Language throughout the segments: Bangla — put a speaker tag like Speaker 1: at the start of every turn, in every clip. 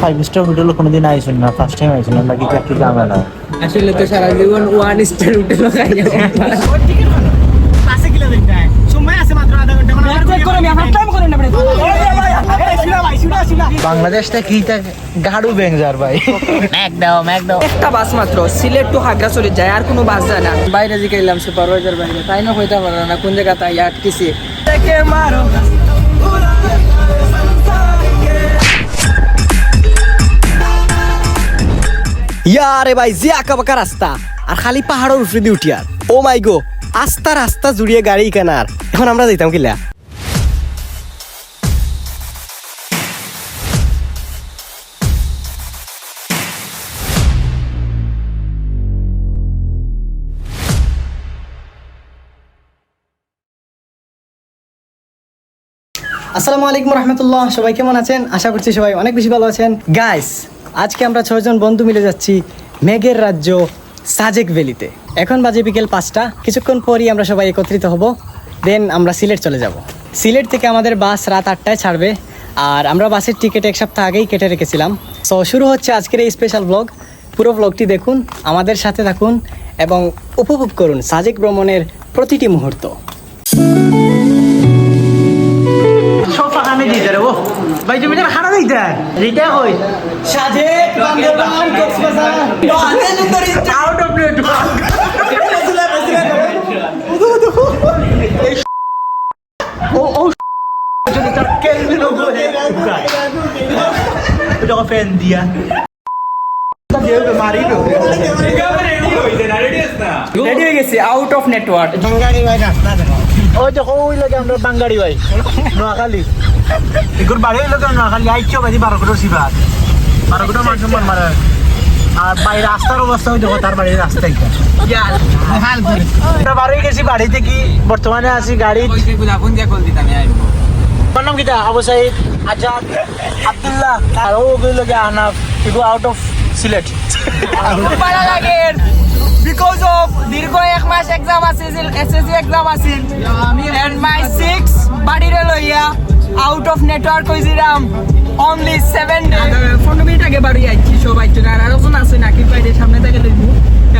Speaker 1: 5 স্টার হোটেলে কোনোদিন আইছেন না, ফার্স্ট টাইম আইছেন না, নাকি কি ঝামেলা?
Speaker 2: আসলে তো সারা জীবন 1 স্টার হোটেল খাই না।
Speaker 3: পাশে কিলো দিন যায় সময় আছে মাত্র আধা ঘন্টা মানে চেক করে আমি ফার্স্ট টাইম করে নেব রে। এই শুনা ভাই শুনা
Speaker 1: বাংলাদেশ থেকে কি গাড়ু বেঞ্জার ভাই। ম্যাক দাও
Speaker 2: একটা বাস মাত্র সিলেট টু খাগড়াছড়ি যায়, আর কোনো বাস যায় না। বাইরে জিগাইলাম সুপারভাইজার বাইরে, তাই না হইতে পারে না কোন জায়গা তাই আটকেছি। থেকে মারো
Speaker 4: ইয়ারে ভাই যে আঁকা বাঁকা রাস্তা আর খালি পাহাড়ের উপরে দিয়ে উঠিয়ার। ও মাই গো, আস্তা রাস্তা জুড়িয়ে গাড়ি কেনার। এখন আমরা যাইতাম কিলা? আসসালামু আলাইকুম রহমতুল্লাহ, সবাই কেমন আছেন? আশা করছি সবাই অনেক বেশি ভালো আছেন। গাইস, আজকে আমরা 6 জন বন্ধু মিলে যাচ্ছি মেঘের রাজ্য সাজেক ভ্যালিতে। এখন বাজে বিকেল 5টা। কিছুক্ষণ পরই আমরা সবাই একত্রিত হব, দেন আমরা সিলেট চলে যাব। সিলেট থেকে আমাদের বাস রাত 8টায় ছাড়বে, আর আমরা বাসের টিকিট এক সপ্তাহ আগেই কেটে রেখেছিলাম। সো শুরু হচ্ছে আজকের এই স্পেশাল ব্লগ। পুরো ব্লগটি দেখুন, আমাদের সাথে থাকুন এবং উপভোগ করুন সাজেক ভ্রমণের প্রতিটি মুহূর্ত।
Speaker 1: আমি দিতে রে ও ভাই, তুমি তো খারাপ দিতে রিটা কই
Speaker 4: Sajek Bandarban Cox's Bazar
Speaker 1: out of network. ও যদি তার কেলবি লোগো এটা ফ্যান দিয়া দেবে মারি লো
Speaker 2: রেডি হয়ে গেছি, আউট অফ নেটওয়ার্ক।
Speaker 1: বাঙ্গাড়ি ভাই রাস্তা দেখো, ওই দেখো ওই লাগে আমরা বাঙ্গাড়ি ভাই নোয়াখালী এগুর বাড়ি হইলো কেন নোয়াখালী আইছো বাজি 12 কোটি সিবাত 12 কোটি মানুষ মারা। আর বাইরে রাস্তার অবস্থা ওই দেখো, তার বাড়ির রাস্তাই হাল করে আমরা বাড়ি গেছি। বাড়ি থেকে বর্তমানে আছি গাড়ি। আমার নাম কিটা? আবু সাইদ, আজাদ, আব্দুল্লাহ, আর ও গেল গে আহনাফ। এগো আউট অফ সিলেট।
Speaker 2: ভালো লাগে বিকজ অফ দীর্ঘ 1 মাস এক্সাম আছে, এসএসসি এক্সাম আছে, এন্ড মাই 6 বাড়িরে লইয়া আউট অফ নেটওয়ার্ক কইছিলাম অনলি 7 ডে। 15 মিনিট আগে বাড়ি আইছি, সবাই তো আর আরেকজন আছে নাকি বাইরে সামনে থেকে লইব।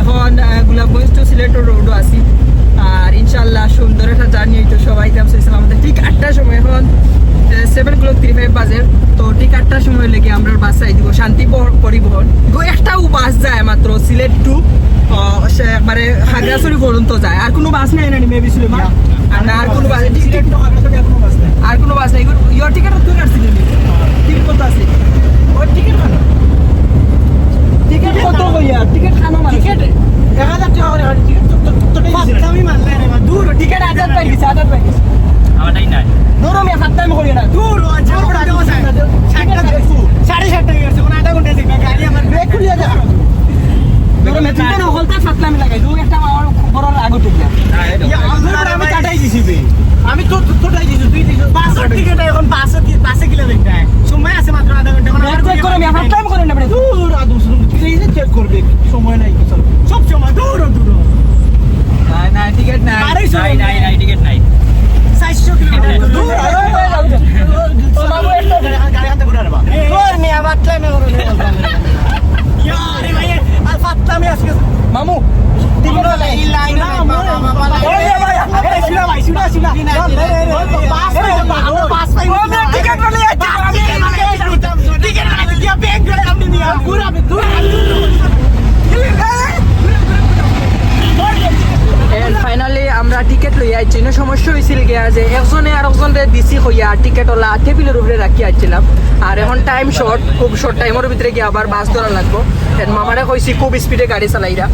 Speaker 2: এখন গোলাপগঞ্জ টু সিলেট রোডও আছি, আর ইনশাআল্লাহ সুন্দর একটা জার্নি হইতো। সবাই যাচ্ছিলাম আমাদের ঠিক 8টার সময়, এখন 7:35 বাজে। তো ঠিক 8টার সময় লেগে আমরা বাস চাই দিব শান্তি পরিবহন। একটাও বাস যায় মাত্র সিলেট টু একবারে খাগড়াছড়ি পর্যন্ত যায়, আর কোনো বাস নাই না মেবি সুলেমান, আর না আর কোনো বাস আর কোনো বাস নাই। ইয়োর টিকেট তুই কাটছিলি? টিকিট কত আছে? ওই টিকিট খানো, টিকিট কত হইয়া টিকিট খানো মানে টিকিট
Speaker 3: 1000 টাকা করে টিকিট তো আমি মানলে রে দূর
Speaker 2: টিকিট 1000 পাই গেছে, 1000 পাই গেছে।
Speaker 3: আমারটাই নাই
Speaker 2: দূর আমি হাত টাইম করি না,
Speaker 3: দূর 60 টাকা দেখো 7.5 টাকা গেছে কোন আধা ঘন্টা দেখবে গাড়ি আমার ব্রেক খুলিয়া যা
Speaker 2: দূর মে চিন্তা না হলতা সাতলামি লাগাই দূর একটা আমার বড় আগো টিকিট
Speaker 3: আমি কাটাই দিছি বে, আমি তো তোটাই দিছি, তুই দিছিস বাসের টিকিট। এখন বাসে কিলো দিন যায় সময় আছে মাত্র আধা ঘন্টা মানে
Speaker 2: চেক করে আমি হাত টাইম করি না বড়
Speaker 3: দূর আদম শুনুন তুই চেক করবে, সময় নাই কিছু সব সময় দূর
Speaker 2: না টিকিট নাই
Speaker 3: নাই টিকিট নাই 400 কিলোমিটার দূর তো বাবু একটা গাড়ি হাতে ঘুরে রাখবা
Speaker 2: তোর নি আমার টাইমে করো
Speaker 3: ইয়ারে ভাই আর ফাত্তামি আজকে
Speaker 2: মামু
Speaker 3: টিকিট নাই লাইন না ওই ভাই এই শুনা ভাই শুনা পাস পাস পাই
Speaker 2: টিকিট বলে
Speaker 3: টিকিট না দিয়া ব্যাগ ধরে আপনি নিয়া পুরো আপনি দূর
Speaker 2: ফাইনালি আমরা টিকিট লই আইছি। না সমস্যা হয়েছিল গিয়া যে একজনে আর একজনের দিছি হইয়া টিকিট ওলা টেবিলের উপরে রাখি আইছিলাম, আর এখন টাইম শর্ট, খুব শর্ট টাইমের ভিতরে গিয়ে আবার বাস ধরা লাগবো। মামারে কইছি খুব স্পিডে গাড়ি চালাইরা,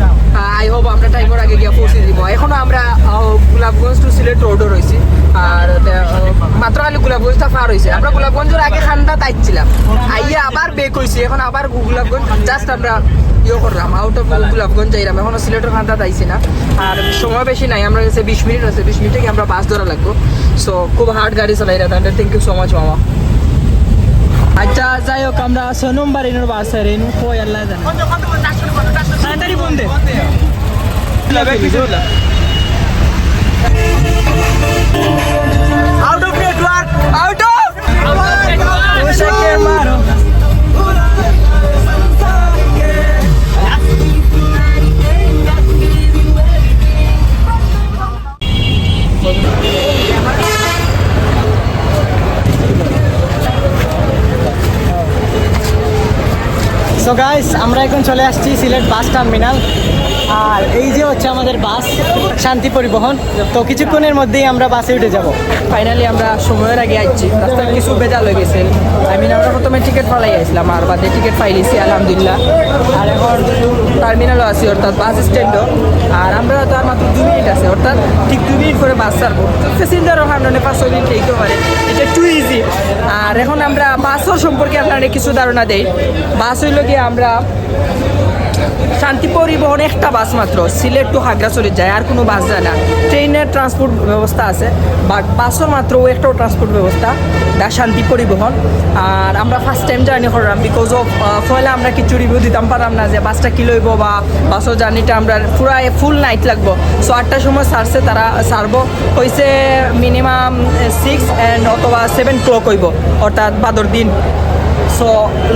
Speaker 2: আই হোপ আমরা টাইমের আগে গিয়া পৌঁছে দিব। এখনো আমরা গোলাপগঞ্জ টু সিলেট রোডও রয়েছি, আর মাত্র খালি গোলাপগঞ্জটা পার হয়েছে। আমরা গোলাপগঞ্জের আগে খান্ডা তাইছিলাম, আইয়া আবার বেক হয়েছি, এখন আবার গোলাপগঞ্জ জাস্ট আমরা ইয়ে করলাম আউট অফ গোলাপগঞ্জ যাইলাম। এখনো সিলেটের খান্ডা তাইছি না, আর সময় বেশি নাই, আমরা কাছে 20 মিনিট আছে, 20 মিনিটে আমরা বাস ধরা লাগবো। সো খুব হার্ড গাড়ি চালাই রা, থ্যাংক ইউ সো মাচ মামা। আচ্ছা যাই হোক, আমরা 6 নম্বর এর বাস আর এনু কই আল্লাহ জানে তাড়াতাড়ি বন্ধে
Speaker 3: out of network
Speaker 2: out of মারো
Speaker 4: সো গাইস আমরা এখন চলে আসছি সিলেট বাস টার্মিনাল। আর এই যে হচ্ছে আমাদের বাস শান্তি পরিবহন। তো কিছুক্ষণের মধ্যেই আমরা বাসে উঠে যাব।
Speaker 2: ফাইনালি আমরা সময়ের আগে আসছি, রাস্তায় কিছু বেজাল হয়ে গেছে। আমরা প্রথমে টিকিট পালাই আসলাম, আর বাদে টিকিট পাইলিছি আলহামদুলিল্লাহ। আর এখন টার্মিনালও আছি, অর্থাৎ বাস স্ট্যান্ডও। আর আমরা তো আর মাত্র 2 মিনিট আছে, অর্থাৎ ঠিক 2 মিনিট করে বাস ছাড়বো। প্যাসেঞ্জারও সামনে 5-6 মিনিট লেটও পারে, এটা টু ইজি। আর এখন আমরা বাসও সম্পর্কে আপনাদের কিছু ধারণা দেই। বাস হইল গিয়ে আমরা শান্তি পরিবহন একটা বাস মাত্র সিলেট টু খাগড়াছড়ি যায়, আর কোনো বাস যায় না। ট্রেনের ট্রান্সপোর্ট ব্যবস্থা আছে, বাট বাসও মাত্র একটাও ট্রান্সপোর্ট ব্যবস্থা দা শান্তি পরিবহন। আর আমরা ফার্স্ট টাইম জার্নি করলাম, বিকজ অফ ফলে আমরা কিছু রিভিউ দিতাম পারলাম না যে বাসটা কী লইব বা বাসও জার্নিটা আমরা পুরা ফুল নাইট লাগবো। সো 8টার সময় ছাড়ছে, তারা ছাড়বো হয়েছে মিনিমাম 6 অ্যান্ড অথবা 7 ক্লক হইব, অর্থাৎ বাদর দিন। সো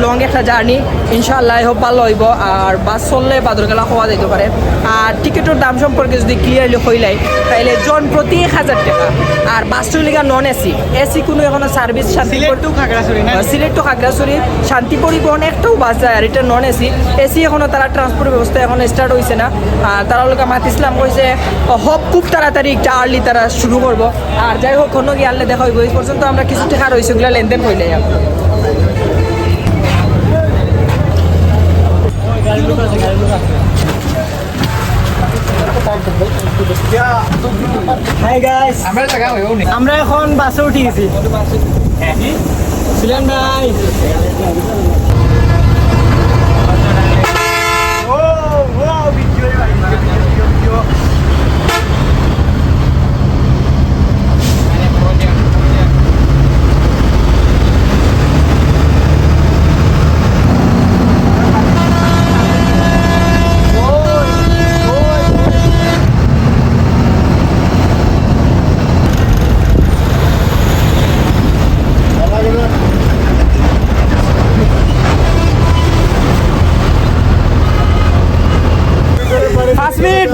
Speaker 2: লং একটা জার্নি, ইনশাআল্লাহ হোক ভালো হইব। আর বাস চললে বাদরগেলা হওয়া যেতে পারে। আর টিকিটের দাম সম্পর্কে যদি ক্লিয়ারলি হইলাই, তাইলে জন প্রতি 1000 টাকা। আর বাসটার লিগা নন এসি, এসি কোনো এখনো সার্ভিস
Speaker 3: সিলেট টু
Speaker 2: খাগড়াছড়ি শান্তি পরিবহন একটাও বাস যায়, আর এটা নন এসি। এসি এখনো তারা ট্রান্সপোর্ট ব্যবস্থা এখন স্টার্ট হয়েছে না। আর তারা লোক মাতিছিলাম কইছে হোপ খুব তাড়াতাড়ি একটা আর্লি তারা শুরু করবো। আর যাই হোক কোনো গিয়ে আনলে দেখা হইব। এই পর্যন্ত আমরা কিছু টাকা রয়েছে, ওগুলো লেনদেন হইলে
Speaker 4: হাই গাইস, আমরা এখন বাসে উঠে গেছি। ছিলেন ভাই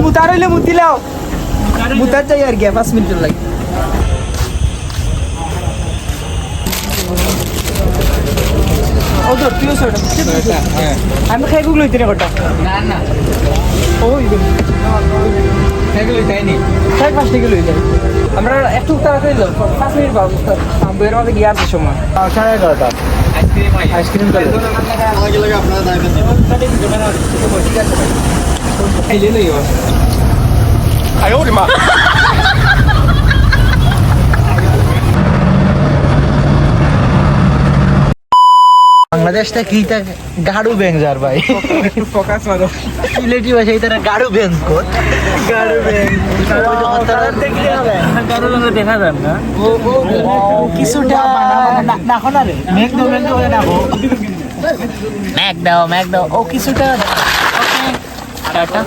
Speaker 2: মুতার হইলে মুতিলাও, মুতার চাই আর কি 5 মিনিটের লাগে। ও তো তুইও সেটা আমি খাই গুলো লইতে রে কটা না ওই খাইগুলো লইতাইনি, 4-5 টাকা লই যাই। আমরা একটু তাড়াতাড়ি যাও, 5 মিনিট পাবো। বের হবে গিয়ে আসছে সময়
Speaker 1: 11:30 আইসক্রিম খাবে আমাকে লাগে আপনারা দাইবেন
Speaker 2: খেলে লইও।
Speaker 1: বাংলাদেশটা কি তা গাড়ু ব্যাংজার ভাই
Speaker 2: ফোকাস মারো
Speaker 1: সিলেটি ভাষায় তারা গাড়ু ব্যাংক কর গাড়ু ব্যাংক তারা দেখলে হবে গাড়ু ব্যাংক দেখা যায় না ও কিছুটা না কোনা রে মেক দাও মেক দাও ও কিছুটা ওকে টাটা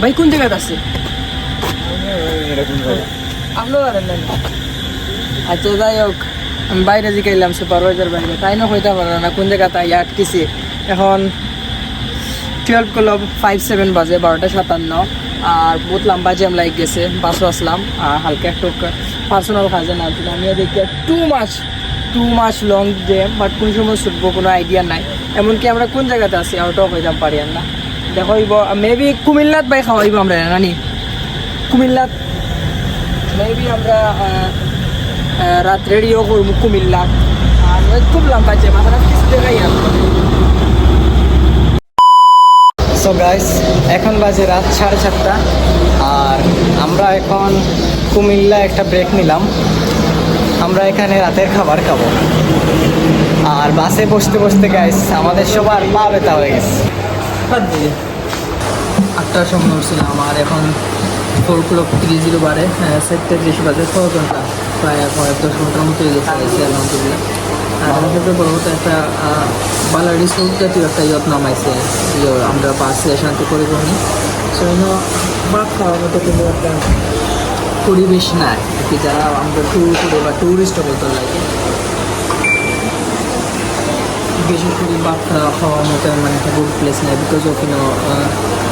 Speaker 2: ভাই কোন জায়গায় আছে আপনার আচ্ছা যাই হোক আমি বাইরে জিগাইলাম সুপারভাইজার বাইরে, তাই না হইতে পারে না কোন জায়গা তাই আটকেছি। এখন 12:57 বাজে, 12:57। আর বহুত লম্বা জ্যাম লাগ গেছে, বাসও আসলাম। আর হালকা একটু পার্সোনাল কাজে না ছিল, আমিও দেখি too much long jam, but কোন সময় ছুটবো কোনো আইডিয়া নাই। এমনকি আমরা কোন জায়গাতে আছি আউটও হয়ে যাম পারি না। দেখাইব মেবি কুমিল্লাত বাই খাওয়াইব আমরা নানি কুমিল্লাত মেবি আমরা রাত রেডিও করবো কুমিল্লাত। আর খুব লম্বা যে মাথা কিছু জায়গায়
Speaker 4: সো গাইস এখন বাজে রাত 4:30 আর আমরা এখন কুমিল্লা একটা ব্রেক নিলাম। আমরা এখানে রাতের খাবার খাবো। আর বাসে বসতে বসতে গাইস আমাদের সবার পা ব্যথা হয়ে গেছে।
Speaker 2: 8টার সময় উঠছিলাম, আর এখন 4:30 বারে 7:30 বাজে, 6 ঘন্টা প্রায় 10 ঘন্টার মতো গেছে আলহামদুলিল্লাহ। আর আমাদের বড়তে একটা বালা রিসোর্ট জাতীয় একটা যত্ন নামাইছে আমরা বাসে শান্তি পরিবহনে। সেজন্য ভাত খাওয়ার মতো কিন্তু একটা পরিবেশ নাই আর কি, যারা আমরা ট্যুর করে বা ট্যুরিস্ট বলতে লাগে। বিশেষ করে ভাত খাওয়ার মতো মানে একটা গুড প্লেস নেই বিকজ অফ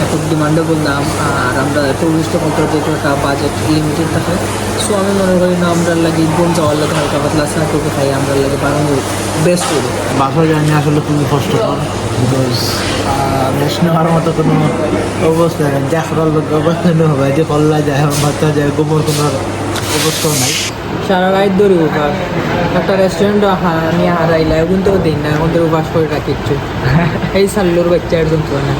Speaker 2: এত ডিমান্ডেবল দাম আর আমরা টুরিস্ট কন্ট্রোল যেহেতু একটা বাজেট লিমিটেড থাকে সো আমি মনে করি না আমরা লাগে বোন যাওয়ার লাগে হালকা পাতলা সাঁকুকে খাই আমরা লাগে বাড়ানো বেস্ট হবে।
Speaker 1: বাসার জার্নি আসলে খুবই কষ্টকর, বিকজ রেস্ট নেওয়ার মতো কোনো অবস্থা নেই, দেখার লোক অবস্থা নেই হবে যে কল্লা যায় বাচ্চা যায় গোবর কোনো অবস্থাও নাই।
Speaker 2: সারা রাত ধরে উপাস একটা রেস্টুরেন্ট নিয়ে হারাইলা এখন তো দিন না এখন তো উপাস করে রাখিচ্ছু এই সাল্লুর বাচ্চা একজন তো না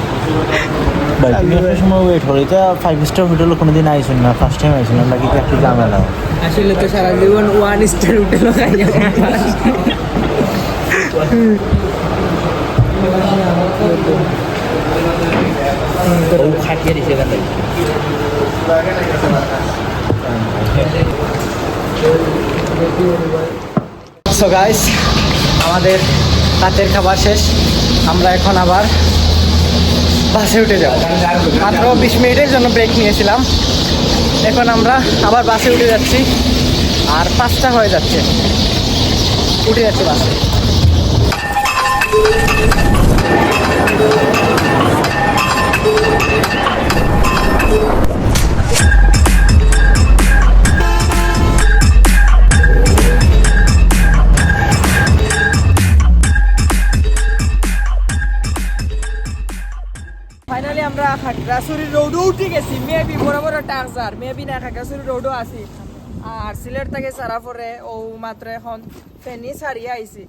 Speaker 1: একটা সময় ওয়েট করে এটা 5 স্টার হোটেলে কোনোদিন আইসুন না, ফার্স্ট টাইম আইসুন আমরা কিন্তু একটু ঝামেলা।
Speaker 2: আসলে তো সারা জীবন 1 স্টার হোটেলও খাই
Speaker 1: খাটিয়ে দিছে এখানে।
Speaker 4: সো গাইস, আমাদের রাতের খাবার শেষ, আমরা এখন আবার বাসে উঠে যাব। মাত্র 20 মিনিটের জন্য ব্রেক নিয়েছিলাম, এখন আমরা আবার বাসে উঠে যাচ্ছি আর 5টা হয়ে যাচ্ছে, উঠে যাচ্ছে বাসে।
Speaker 2: ফাইনালি আমরা খাগড়াছড়ি রোডও উঠে গেছি, মেবি বড় বড় টাকজার মেবি না খাগড়াছড়ি রোডও আছি আর সিলেট থেকে সারা পরে ও মাত্র এখন ফেনি সারিয়া আইছি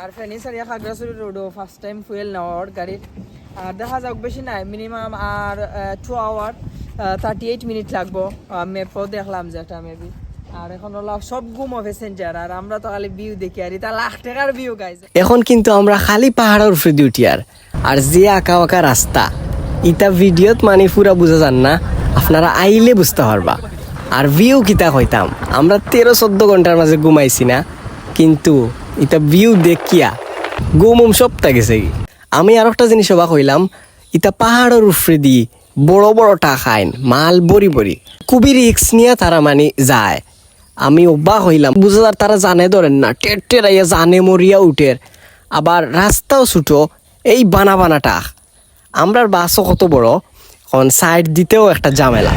Speaker 2: আর ফেনি সারিয়া খাগড়াছড়ি রোডও ফার্স্ট টাইম ফুয়েল নেওয়ার গাড়ির আর দেখা যাক বেশি নাই মিনিমাম আর 2 আওয়ার 38 মিনিট লাগবো মেপও দেখলাম যেটা মেবি আর এখন হলো সব ঘুমো প্যাসেঞ্জার আর আমরা তো খালি ভিউ দেখি আর এটা লাখ টাকার ভিউ গাইজ।
Speaker 4: এখন কিন্তু আমরা খালি পাহাড়ের উপরে উঠি আর যে আঁকা বাঁকা রাস্তা ইটা ভিডিওত মানে পুরা বুঝা যান না, আপনারা আইলে বুঝতে পারবা। আর ভিউ কিতা কইতাম, আমরা 13-14 ঘন্টার মাঝে ঘুমাইছি না, কিন্তু ইটা ভিউ দেখিয়া ঘুম সবটা গেছে। আমি আর একটা জিনিস অবাক হইলাম, ইটা পাহাড়ের উপরে দিয়ে বড় বড় টাকা আইন মাল বড়ি বড়ি খুবই রিক্স নিয়ে তারা মানে যায়। আমি অবাক হইলাম, বুঝা যার তারা জানে ধরেন না, টেরাইয়া জানে মরিয়া উঠের, আবার রাস্তাও ছুটো এই বানা বানা টাক। আমরার বাসও কত বড়, এখন সাইড দিতেও একটা ঝামেলা।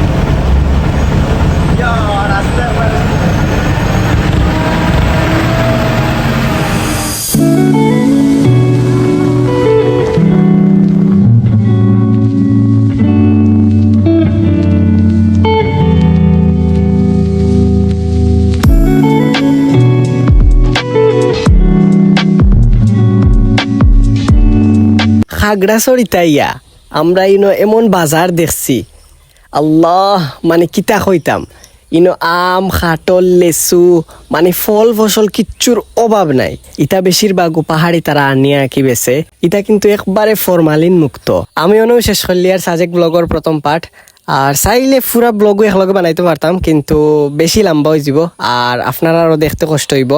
Speaker 4: খাগড়াছড়ি তাইয়া আমরা এমন বাজার দেখছি, আল্লাহ মানে কিতা কইতাম, আম খাটল লেচু মানে ফল ফসল কিচ্ছুর অভাব নাই। ইটা বেশিরভাগ পাহাড়ি তারা আনিয়া কি বেছে, ইটা কিন্তু একবারে ফরমালিন মুক্ত। আমি শেষ করলি আর সাজেক ব্লগর প্রথম পার্ট, আর চাইলে পুরা ব্লগও একলগে বানাইতে পারতাম, কিন্তু বেশি লম্বা হয়ে যাব আর আপনারা আরো দেখতে কষ্ট হইব।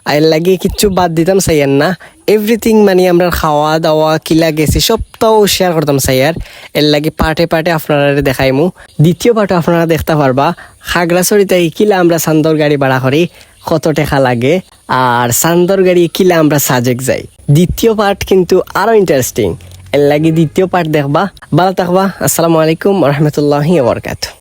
Speaker 4: আর লাগে কিচ্ছু বাদ দিতাম চাইয়ার না, এভরিথিং মানে আমরা খাওয়া দাওয়া কিলা গেছি সবটাও শেয়ার করতাম চাইয়ার। এর লাগে পার্টে পার্টে আপনারা দেখাইমু। দ্বিতীয় পার্টে আপনারা দেখতে পারবা খাগড়াছড়িতে কিলা আমরা চান্দর গাড়ি ভাড়া করি, কত টাকা লাগে, আর চান্দর গাড়ি কিলা আমরা সাজেক যাই। দ্বিতীয় পার্ট কিন্তু আরো ইন্টারেস্টিং, এর লাগে দ্বিতীয় পার্ট দেখবা। ভালো থাকবা। আসসালামু আলাইকুম ওয়া রাহমাতুল্লাহি ওয়া বারাকাতুহু।